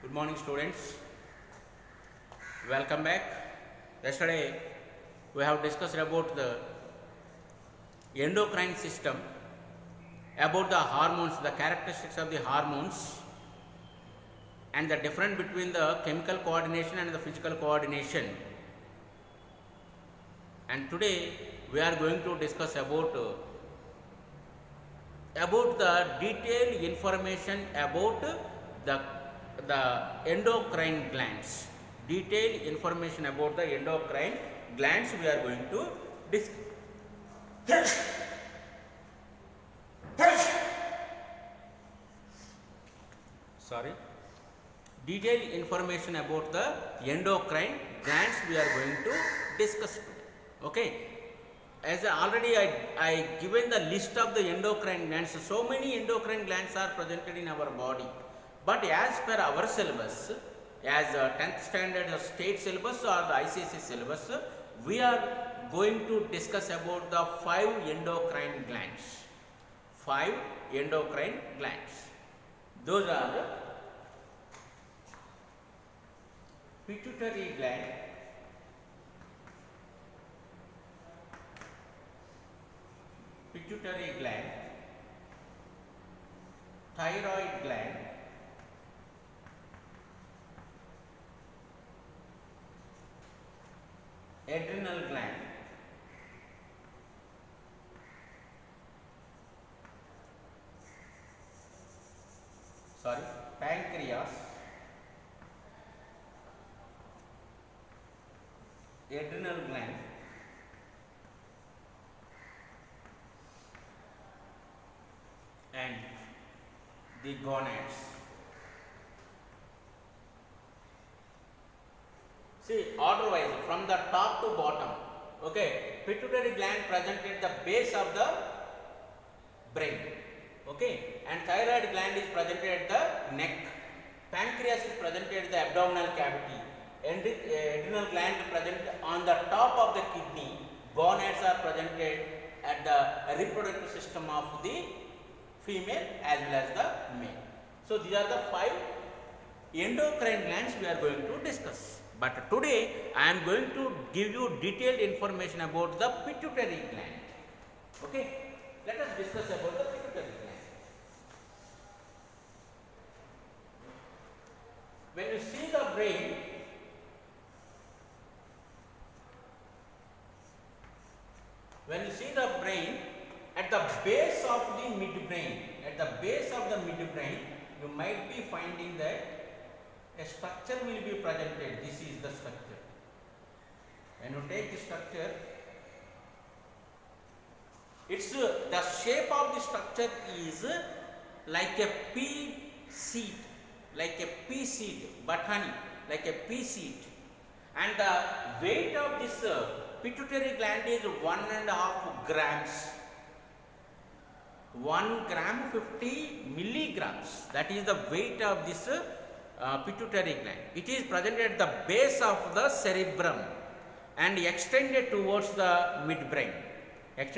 Good morning, students. Welcome back. Yesterday we have discussed about the endocrine system, about the hormones, the characteristics of the hormones, and the difference between the chemical coordination and the physical coordination. And today we are going to discuss about the detailed information about the endocrine glands. Detailed information about the endocrine glands we are going to discuss. Detailed information about the endocrine glands we are going to discuss today. Okay. As already I given the list of the endocrine glands. So many endocrine glands are presented in our body. But as per our syllabus, as 10th standard state syllabus or the ICSE syllabus, we are going to discuss about the 5 endocrine glands. 5 endocrine glands. Those are the pituitary gland, thyroid gland, adrenal gland, pancreas, adrenal gland, and the gonads. See, order wise from the top to bottom. Okay, pituitary gland present at the base of the brain. Okay, and thyroid gland is present at the neck. Pancreas is present at the abdominal cavity. Adrenal gland present on the top of the kidney. Gonads are presented at the reproductive system of the female as well as the male. So these are the 5 endocrine glands we are going to discuss. But today I am going to give you detailed information about the pituitary gland. Okay, let us discuss about the pituitary gland. When you see the brain, at the base of the midbrain, you might be finding that a structure will be presented. This is the structure. When you take the structure, it's the shape of the structure is like a pea seed, botany, like a pea seed, and the weight of this pituitary gland is 1.5 grams. 1 gram 50 milligrams. That is the weight of this pituitary gland. It is present at the base of the cerebrum and extended towards the midbrain. And it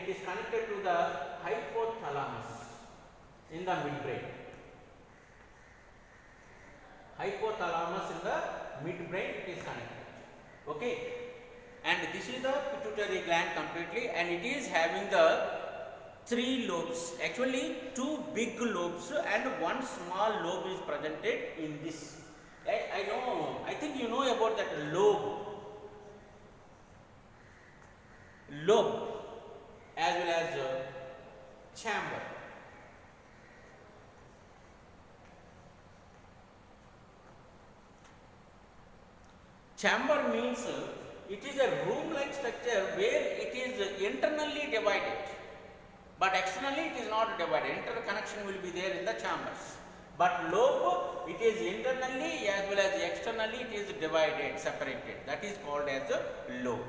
is connected to the hypothalamus in the midbrain. It is connected. Okay. And this is the pituitary gland completely, and it is having the 3 lobes. Actually 2 big lobes and 1 small lobe is presented in this. I think you know about that lobe as well as chamber. Chamber means it is a room-like structure where it is internally divided, but externally it is not divided. Interconnection will be there in the chambers. But lobe, it is internally as well as externally it is divided, separated. That is called as a lobe.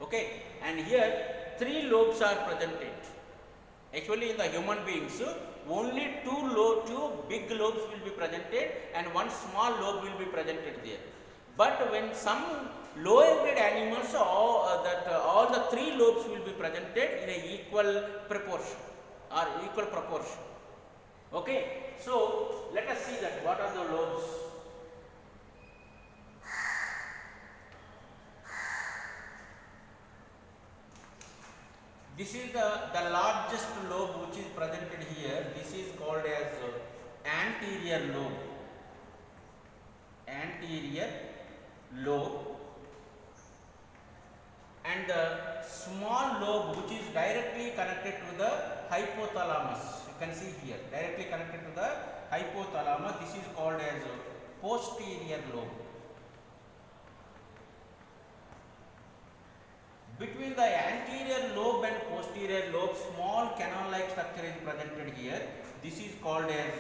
Okay, and here 3 lobes are presented. Actually in the human beings, only 2 big lobes will be presented and 1 small lobe will be presented there. But when some lower grade animals, all the 3 lobes will be presented in a equal proportion. Okay, so let us see that what are the lobes. This is the largest lobe which is presented here. This is called as anterior lobe. Anterior lobe. And the small lobe which is directly connected to the hypothalamus. You can see here, directly connected to the hypothalamus. This is called as posterior lobe. Between the anterior lobe and posterior lobe, small canal-like structure is presented here. This is called as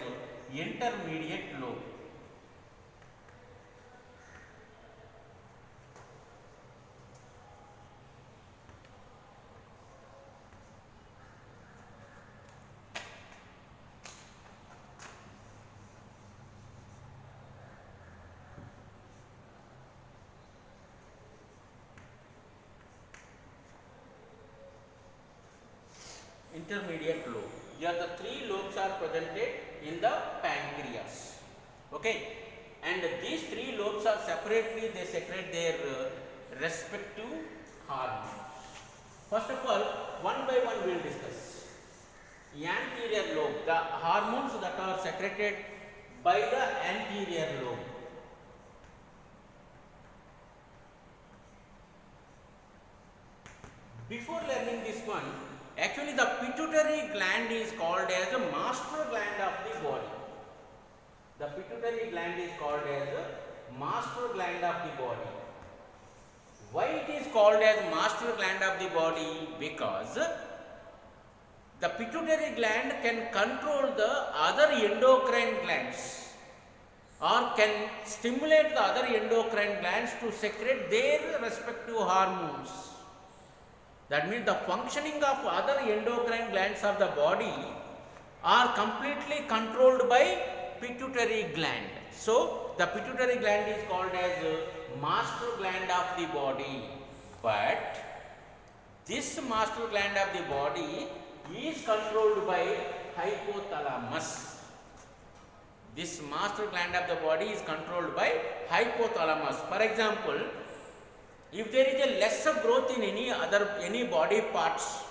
intermediate lobe. Intermediate lobe. Here the three lobes are presented in the pancreas. Okay, and these three lobes are separately, they secrete their respective hormones. First of all, one by one we will discuss. Anterior lobe, the hormones that are secreted by the anterior lobe. Before learning this one, actually the pituitary gland is called as a master gland of the body. The pituitary gland is called as a master gland of the body. Why it is called as master gland of the body? Because the pituitary gland can control the other endocrine glands or can stimulate the other endocrine glands to secrete their respective hormones. That means the functioning of other endocrine glands of the body are completely controlled by pituitary gland. So, the pituitary gland is called as master gland of the body. But this master gland of the body is controlled by hypothalamus. This master gland of the body is controlled by hypothalamus. For example, if there is a lesser growth in any body parts,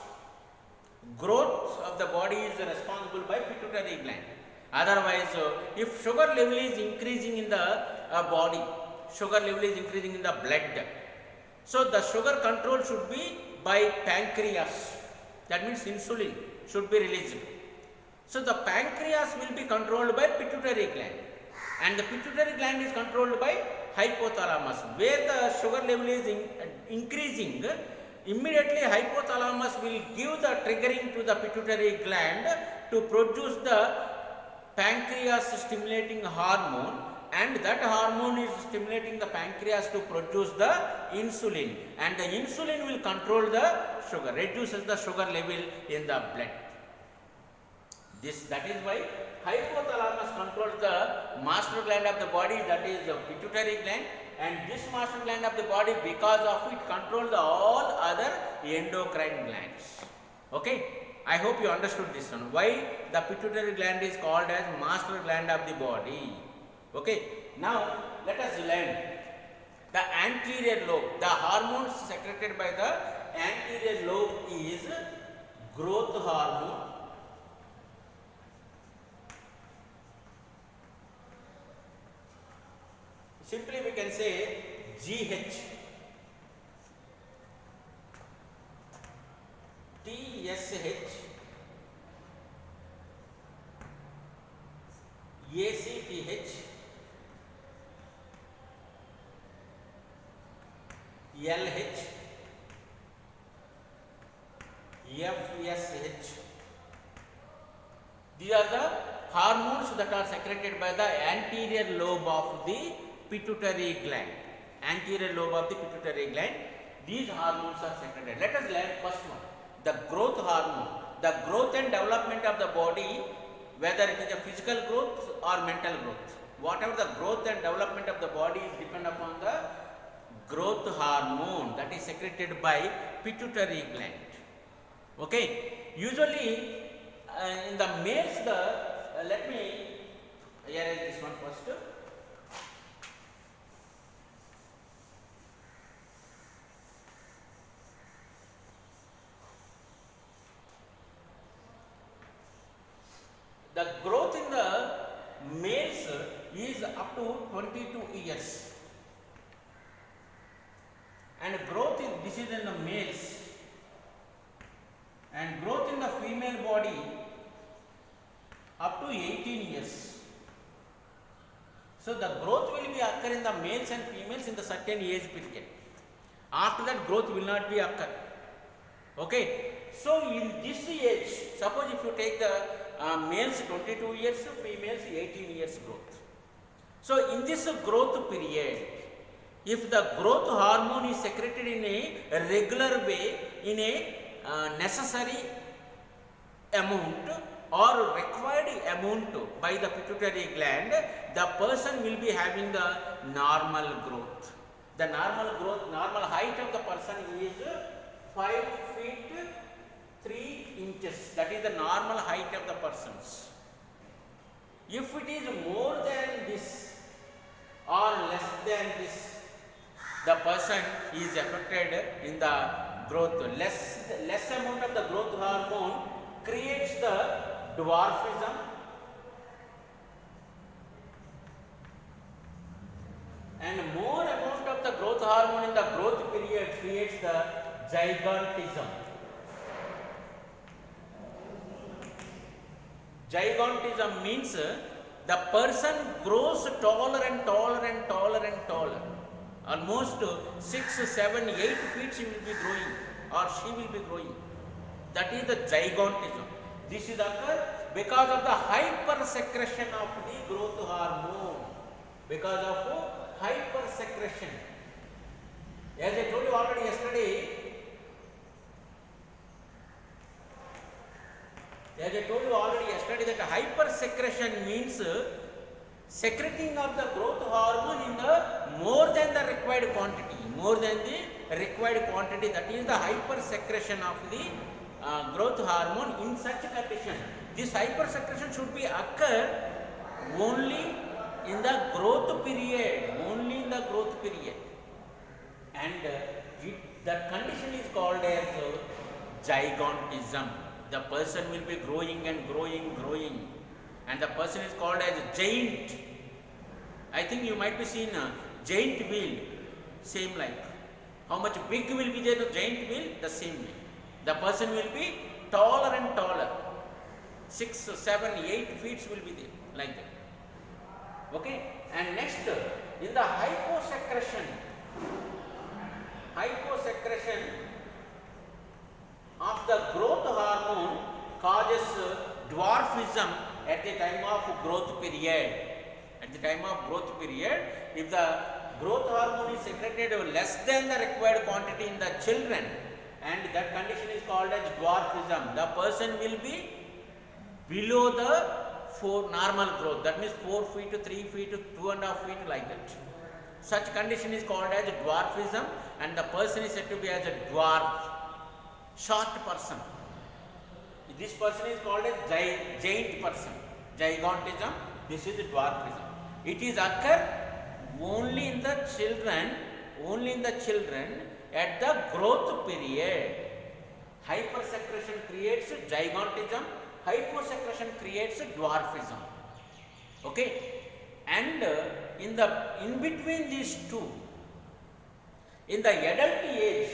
growth of the body is responsible by pituitary gland. Otherwise, if sugar level is increasing in the body, sugar level is increasing in the blood, so the sugar control should be by pancreas. That means insulin should be released. So the pancreas will be controlled by pituitary gland, and the pituitary gland is controlled by hypothalamus. Where the sugar level is increasing, immediately hypothalamus will give the triggering to the pituitary gland to produce the pancreas stimulating hormone, and that hormone is stimulating the pancreas to produce the insulin, and the insulin will control the sugar, reduces the sugar level in the blood. That is why hypothalamus controls the master gland of the body, that is the pituitary gland, and this master gland of the body, because of it, controls all other endocrine glands. Okay, I hope you understood this one. Why the pituitary gland is called as master gland of the body. Okay, now let us learn the anterior lobe. The hormones secreted by the anterior lobe is growth hormone, simply we can say GH, TSH, ACTH, LH, FSH. These are the hormones that are secreted by the anterior lobe of the pituitary gland. Anterior lobe of the pituitary gland. These hormones are secreted. Let us learn first one, the growth hormone. The growth and development of the body, whether it is a physical growth or mental growth, whatever the growth and development of the body is depend upon the growth hormone that is secreted by pituitary gland. Okay, usually in the males the let me erase this one first. The growth in the males is up to 22 years, and growth in this is in the males, and growth in the female body up to 18 years. So the growth will be occur in the males and females in the certain age period. After that, growth will not be occur. Okay. So in this age, suppose if you take the males 22 years, females 18 years growth. So in this growth period, if the growth hormone is secreted in a regular way, in a necessary amount or required amount by the pituitary gland, the person will be having the normal growth. The normal height of the person is 5 feet 3 inches. That is the normal height of the persons. If it is more than this or less than this, the person is affected in the growth. Less amount of the growth hormone creates the dwarfism, and more amount of the growth hormone in the growth period creates the gigantism. Gigantism means the person grows taller and taller and taller and taller. Almost 6, 7, 8 feet she will be growing, or she will be growing. That is the gigantism. This is occur because of the hypersecretion of the growth hormone. Because of hypersecretion. As I told you already yesterday, that hypersecretion means secreting of the growth hormone in the more than the required quantity. More than the required quantity, that is the hypersecretion of the growth hormone. In such condition, this hypersecretion should be occur only in the growth period, and the condition is called as gigantism. The person will be growing and growing, and the person is called as giant. I think you might be seen a giant wheel, same like. How much big will be there, the giant wheel? The same way. The person will be taller and taller. 6, 7, 8 feet will be there, like that. Okay. And next, in the hyposecretion of the growth hormone causes dwarfism at the time of growth period. If the growth hormone is secreted less than the required quantity in the children, and that condition is called as dwarfism, the person will be below the normal growth. That means 4 feet to 3 feet to 2.5 feet, like that. Such condition is called as dwarfism, and the person is said to be as a dwarf, short person. This person is called as giant person. Gigantism, this is dwarfism. It is occur only in the children at the growth period. Hypersecretion creates gigantism, hyposecretion creates dwarfism. Okay. And in between these two, in the adult age,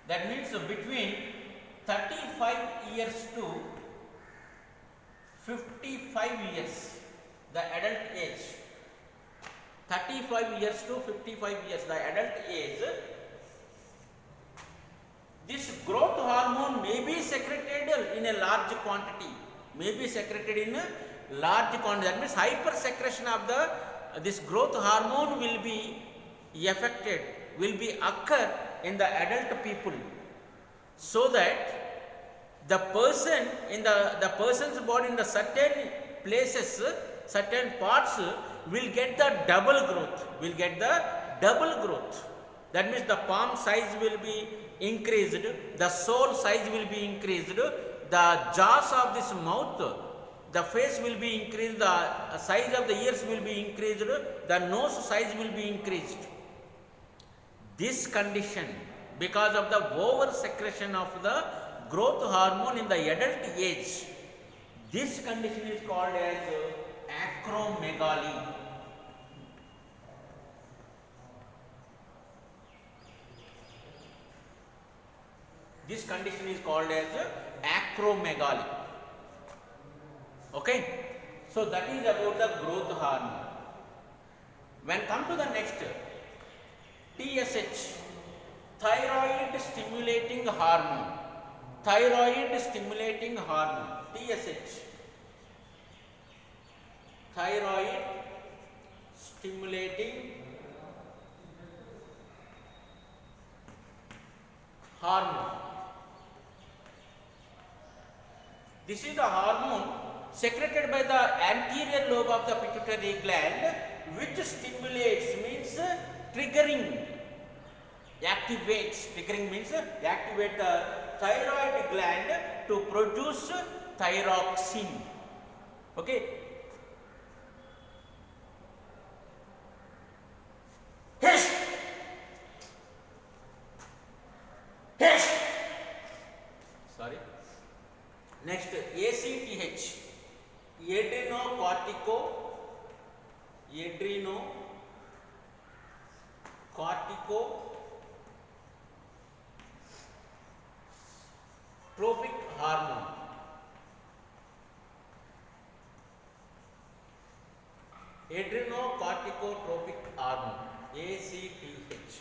that means between 35 years to 55 years, the adult age. 35 years to 55 years, the adult age. This growth hormone may be secreted in a large quantity. That means hypersecretion of this growth hormone will be occur in the adult people, so that the person in the person's body in the certain places, certain parts will get the double growth. That means the palm size will be increased, the sole size will be increased, the jaws of this mouth, the face will be increased, the size of the ears will be increased, the nose size will be increased. This condition, because of the over secretion of the growth hormone in the adult age, this condition is called as acromegaly. This condition is called as acromegaly. Okay, so that is about the growth hormone. When come to the next, TSH, thyroid stimulating hormone. Thyroid stimulating hormone, TSH. Thyroid stimulating hormone. This is the hormone secreted by the anterior lobe of the pituitary gland, which stimulates, means triggering, activates, triggering means activate the thyroid gland to produce thyroxine. Okay. Sorry. Next, ACTH, adrenocorticotropic hormone. Adrenocorticotropic hormone, ACTH.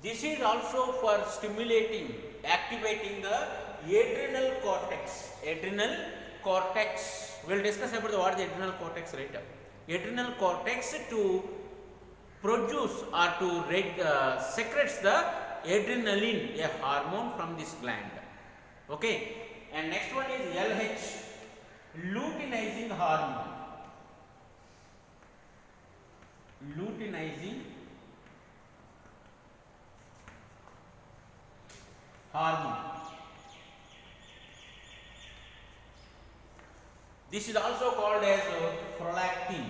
This is also for stimulating, activating the adrenal cortex. Adrenal cortex. We will discuss about what the adrenal cortex later. Adrenal cortex to produce or to secretes the adrenaline, a hormone from this gland. Okay. And next one is LH, luteinizing hormone. Luteinizing hormone. This is also called as prolactin.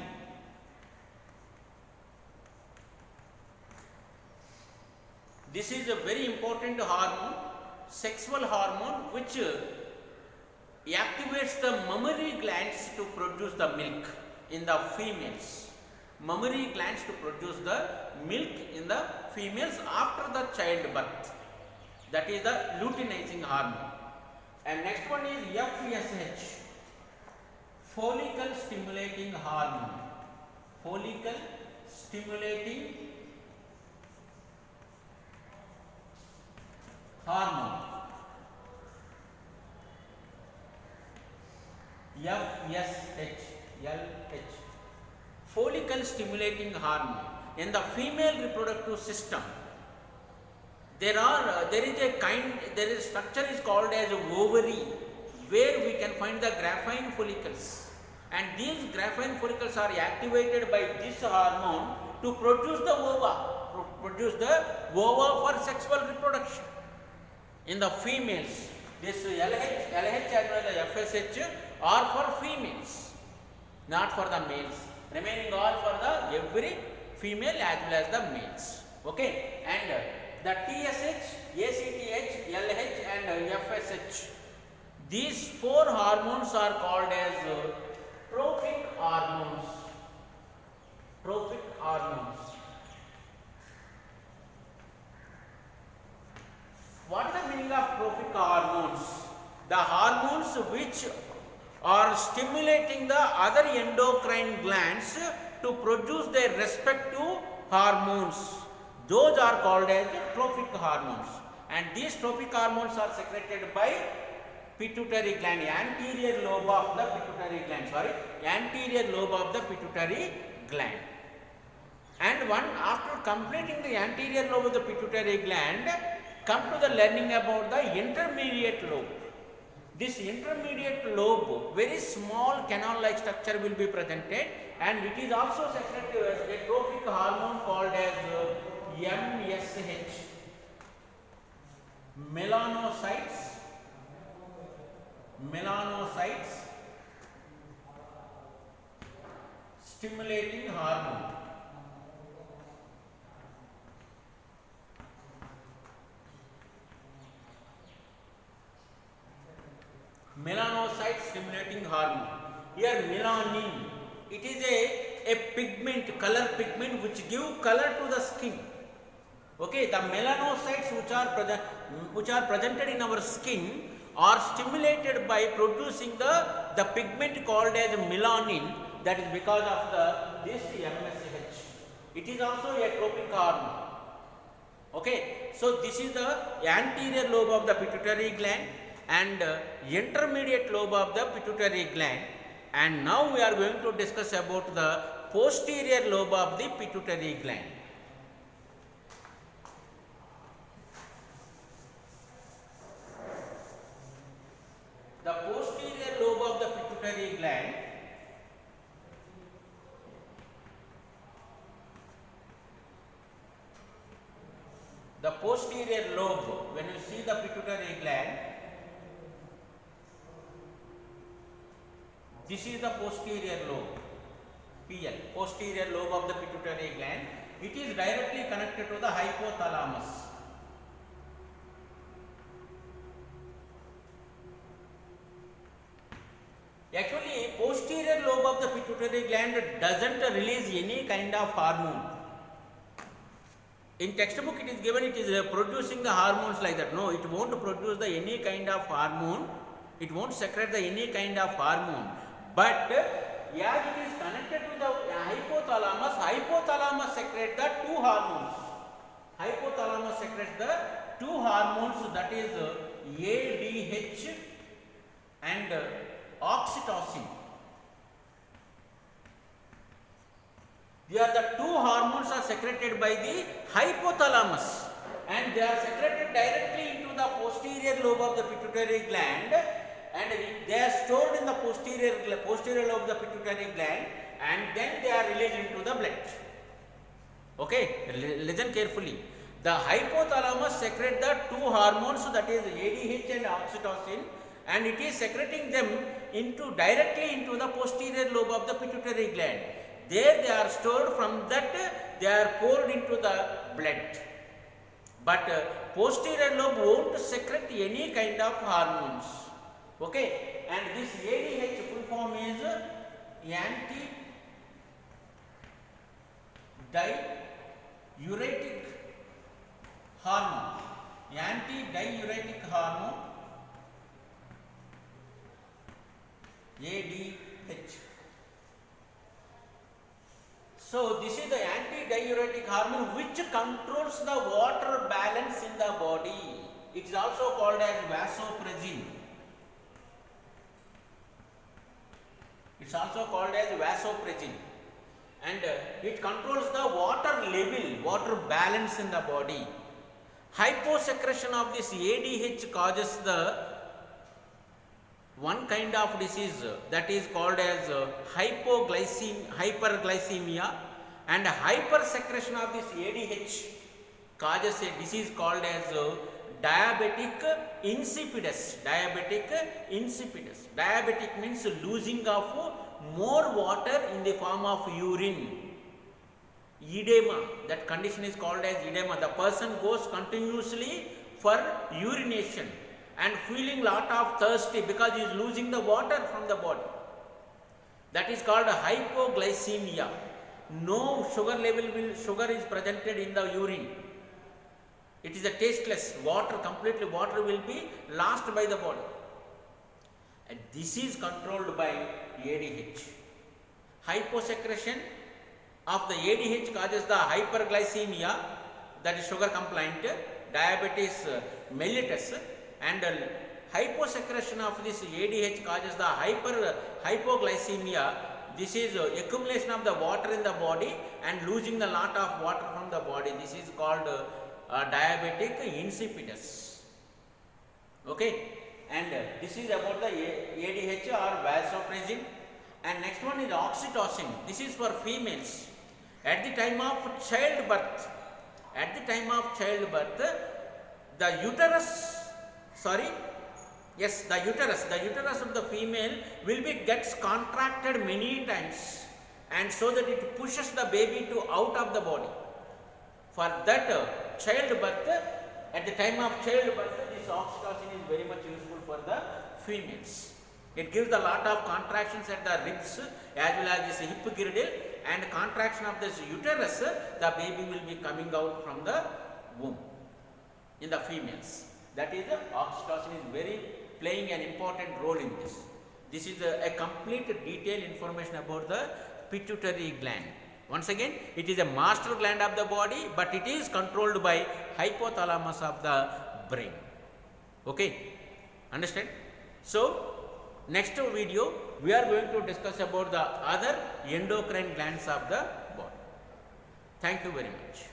This is a very important hormone, sexual hormone, which activates the mammary glands to produce the milk in the females. Mammary glands to produce the milk in the females after the childbirth. That is the luteinizing hormone. And next one is FSH, follicle stimulating hormone. Follicle stimulating hormone. FSH, LH, follicle stimulating hormone. In the female reproductive system, there is a structure is called as ovary, where we can find the graphene follicles, and these graphene follicles are activated by this hormone to produce the ova for sexual reproduction. In the females, this LH as well as FSH are for females, not for the males. Remaining all for the every female as well as the males. Okay, and the TSH, ACTH, LH and FSH, these four hormones are called as trophic hormones. Trophic hormones. What is the meaning of trophic hormones? The hormones which are stimulating the other endocrine glands to produce their respective hormones. Those are called as trophic hormones, and these trophic hormones are secreted by pituitary gland, anterior lobe of the pituitary gland, anterior lobe of the pituitary gland. And after completing the anterior lobe of the pituitary gland, come to the learning about the intermediate lobe. This intermediate lobe, very small canal-like structure will be presented, and it is also secreted as a trophic hormone called as MSH, melanocytes stimulating hormone. Melanocyte stimulating hormone. Here melanin, it is a pigment, color pigment which give color to the skin. Okay, the melanocytes which are presented in our skin are stimulated by producing the pigment called as melanin. That is because of this MSH. It is also a tropic hormone. Okay, so this is the anterior lobe of the pituitary gland and intermediate lobe of the pituitary gland, and now we are going to discuss about the posterior lobe of the pituitary gland. The posterior lobe of the pituitary gland when you see the pituitary gland, this is the posterior lobe, PL, posterior lobe of the pituitary gland. It is directly connected to the hypothalamus. Actually, posterior lobe of the pituitary gland doesn't release any kind of hormone. In textbook it is given it is producing the hormones like that. No, it won't produce the any kind of hormone. It won't secrete the any kind of hormone. But as it is connected to the hypothalamus secretes the two hormones. Hypothalamus secretes the two hormones, that is ADH and oxytocin. They are the two hormones are secreted by the hypothalamus, and they are secreted directly into the posterior lobe of the pituitary gland, and they are stored in the posterior lobe of the pituitary gland, and then they are released into the blood. Okay, listen carefully. The hypothalamus secretes the two hormones, that is ADH and oxytocin, and it is secreting them directly into the posterior lobe of the pituitary gland. There they are stored, from that they are poured into the blood. But posterior lobe won't secrete any kind of hormones. Okay, and this ADH full form is anti-diuretic hormone. Anti-diuretic hormone, ADH. So this is the anti-diuretic hormone which controls the water balance in the body. It is also called as vasopressin. It's also called as vasopressin, and it controls the water level, water balance in the body. Hyposecretion of this ADH causes the one kind of disease, that is called as hyperglycemia, and hypersecretion of this ADH causes a disease called as diabetic insipidus. Diabetic means losing of more water in the form of urine. Edema, that condition is called as edema. The person goes continuously for urination and feeling lot of thirsty because he is losing the water from the body. That is called hypoglycemia. No sugar is presented in the urine. It is a tasteless water, completely water will be lost by the body. And this is controlled by ADH. Hyposecretion of the ADH causes the hyperglycemia, that is sugar complaint, diabetes mellitus, and hyposecretion of this ADH causes the hypoglycemia. This is accumulation of the water in the body and losing the lot of water from the body. This is called diabetic insipidus. Okay, and this is about the ADH or vasopressin. And next one is oxytocin. This is for females. At the time of childbirth, At the time of childbirth, the uterus, sorry, yes, the uterus of the female will be gets contracted many times, and so that it pushes the baby to out of the body. For that childbirth, at the time of childbirth, this oxytocin is very much useful for the females. It gives a lot of contractions at the ribs as well as this hip girdle, and contraction of this uterus, the baby will be coming out from the womb in the females. That is, oxytocin is very playing an important role in this. This is a complete detailed information about the pituitary gland. Once again, it is a master gland of the body, but it is controlled by hypothalamus of the brain. Okay, understand? So, next video we are going to discuss about the other endocrine glands of the body. Thank you very much.